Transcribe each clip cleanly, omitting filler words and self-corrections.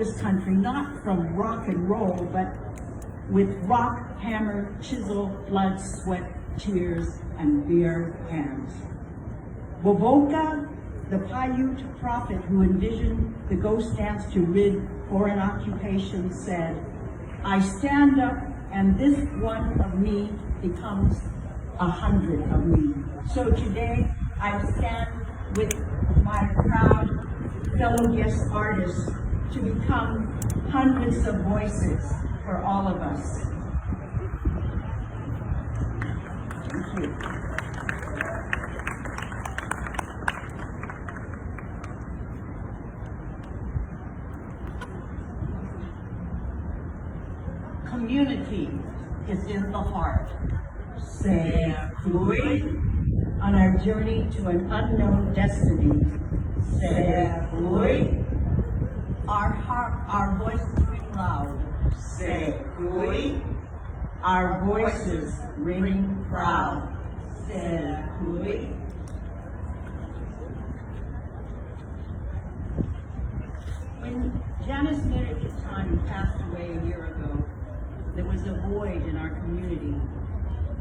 this country, not from rock and roll, but with rock, hammer, chisel, blood, sweat, tears, and bare hands. Wovoka, the Paiute prophet who envisioned the ghost dance to rid foreign occupation, said, "I stand up and this one of me becomes 100 of me." So today I stand with my proud fellow guest artists to become hundreds of voices for all of us. Thank you. Community is in the heart. Say Hui. On our journey to an unknown destiny. Say Hui. Our voices ring loud. Say Hui. Our voices ring proud. Say Hui. When Janice Merrick-Time passed away a year ago, there was a void in our community.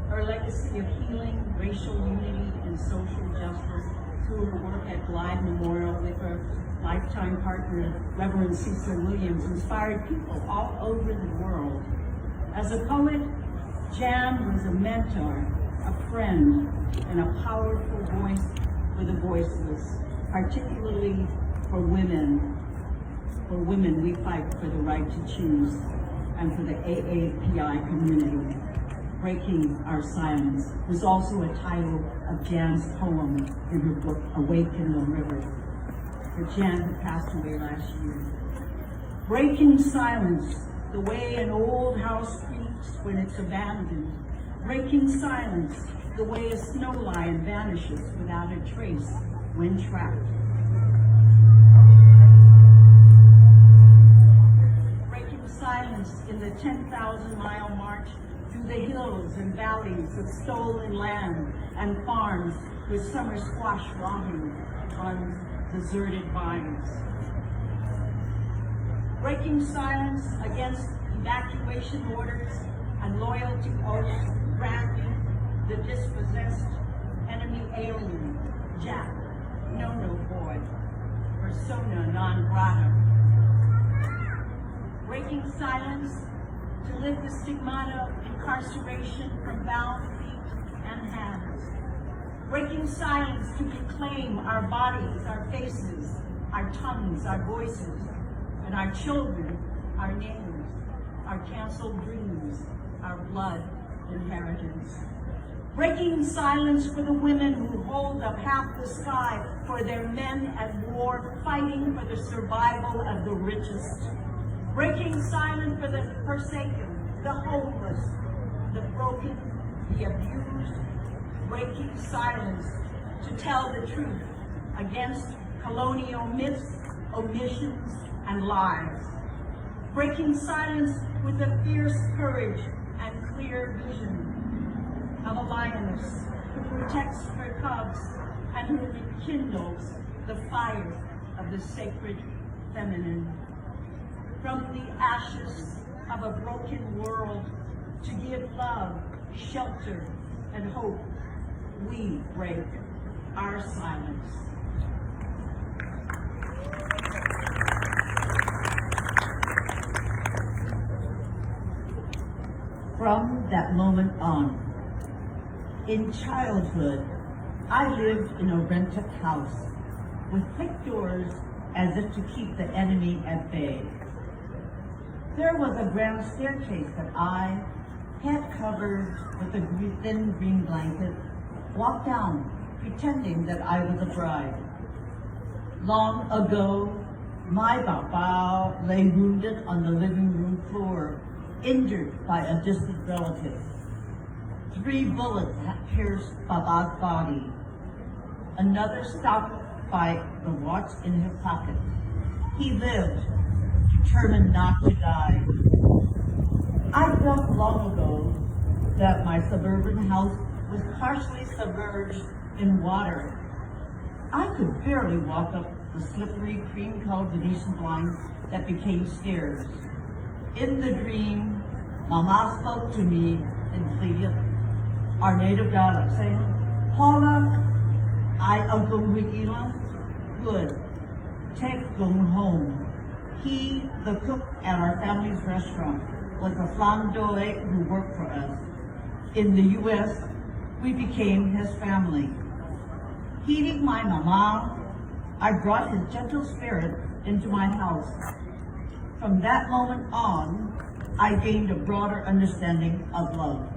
Her legacy of healing, racial unity, and social justice through her work at Blythe Memorial with her lifetime partner, Reverend Cecil Williams, inspired people all over the world. As a poet, Jan was a mentor, a friend, and a powerful voice for the voiceless, particularly for women. For women, we fight for the right to choose, and for the AAPI community. Breaking Our Silence was also a title of Jan's poem in her book, Awake in the River. But Jan had passed away last year. Breaking silence, the way an old house creaks when it's abandoned. Breaking silence, the way a snow lion vanishes without a trace when trapped. Breaking silence in the 10,000-mile march through the hills and valleys of stolen land and farms with summer squash rotting on deserted vines. Breaking silence against evacuation orders and loyalty oaths granting the dispossessed enemy alien, Jack, no boy, persona non grata. Breaking silence to lift the stigmata of incarceration from bound feet and hands. Breaking silence to reclaim our bodies, our faces, our tongues, our voices, and our children, our names, our canceled dreams, our blood inheritance. Breaking silence for the women who hold up half the sky for their men at war, fighting for the survival of the richest. Breaking silence for the forsaken, the homeless, the broken, the abused. Breaking silence to tell the truth against colonial myths, omissions, and lies. Breaking silence with the fierce courage and clear vision of a lioness who protects her cubs and who rekindles the fire of the sacred feminine. From the ashes of a broken world to give love, shelter, and hope, we break our silence. From that moment on, in childhood, I lived in a rented house with thick doors as if to keep the enemy at bay. There was a grand staircase that I, head covered with a thin green blanket, walked down, pretending that I was a bride. Long ago, my papa lay wounded on the living room floor, injured by a distant relative. 3 bullets had pierced Baba's body. Another stopped by the watch in his pocket. He lived, determined not to die. I felt long ago that my suburban house was partially submerged in water. I could barely walk up the slippery cream-colored Venetian blinds that became stairs. In the dream, Mama spoke to me in Thliap, our native dialect, saying, Paula, I Uncle Wikila, good, take Gung home. He, the cook at our family's restaurant, was a flandoy who worked for us. In the U.S., we became his family. Heeding my mama, I brought his gentle spirit into my house. From that moment on, I gained a broader understanding of love.